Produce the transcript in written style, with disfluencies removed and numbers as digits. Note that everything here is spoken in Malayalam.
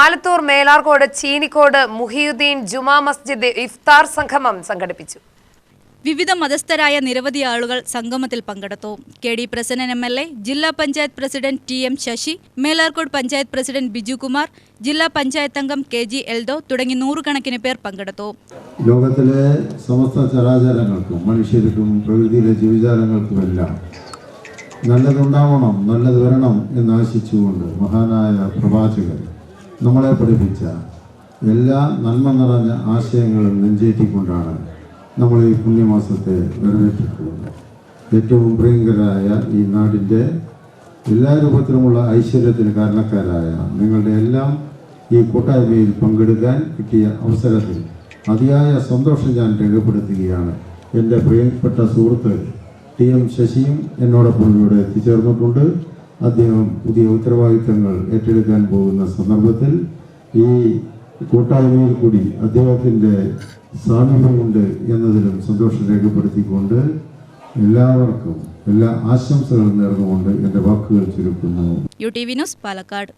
ആലത്തൂർ മേലാർകോട് ചീനിക്കോട് മുഹിയുദ്ദീൻ ജുമാ മസ്ജിദ് ഇഫ്താർ സംഗമം സംഘടിപ്പിച്ചു. വിവിധ മതസ്ഥരായ നിരവധി ആളുകൾ സംഗമത്തിൽ പങ്കെടുത്തു. കെ ഡി പ്രസന്നൻ MLA, ജില്ലാ panchayat president TM Sasi, Melarkode panchayat president Biju Kumar, ജില്ലാ പഞ്ചായത്ത് അംഗം KG എൽദോ തുടങ്ങി നൂറുകണക്കിന് പേർ പങ്കെടുത്തു. ലോകത്തിലെ സമസ്ത ചരാചരങ്ങൾക്കും മനുഷ്യർക്കും പ്രകൃതിയിലെ ജീവജാലങ്ങൾക്കുമെല്ലാം നല്ലതുണ്ടാവണം, നല്ലത് വരണം എന്നാശിച്ചുകൊണ്ട് മഹാനായ പ്രവാചകൻ നമ്മളെ പഠിപ്പിച്ച എല്ലാ നന്മ നിറഞ്ഞ ആശയങ്ങളും നെഞ്ചേറ്റിക്കൊണ്ടാണ് നമ്മൾ ഈ പുണ്യമാസത്തെ വരവേറ്റിട്ടുള്ളത്. ഏറ്റവും പ്രിയങ്കരായ ഈ നാടിൻ്റെ എല്ലാ രൂപത്തിലുമുള്ള ഐശ്വര്യത്തിന് കാരണക്കാരായ നിങ്ങളുടെ എല്ലാം ഈ കൂട്ടായ്മയിൽ പങ്കെടുക്കാൻ കിട്ടിയ അവസരത്തിൽ അതിയായ സന്തോഷം ഞാൻ രേഖപ്പെടുത്തുകയാണ്. എൻ്റെ പ്രിയപ്പെട്ട സുഹൃത്ത് TM ശശിയും എന്നോടൊപ്പം ഇവിടെ എത്തിച്ചേർന്നിട്ടുണ്ട്. അദ്ദേഹം പുതിയ ഉത്തരവാദിത്തങ്ങൾ ഏറ്റെടുക്കാൻ പോകുന്ന സന്ദർഭത്തിൽ ഈ കൂട്ടായ്മയിൽ കൂടി അദ്ദേഹത്തിൻ്റെ സാമീപ്യമുണ്ട് എന്നതിലും സന്തോഷം രേഖപ്പെടുത്തിക്കൊണ്ട് എല്ലാവർക്കും എല്ലാ ആശംസകളും നേർന്നുകൊണ്ട് എൻ്റെ വാക്കുകൾ ചുരുക്കുന്നു. UTV news, Palakkad.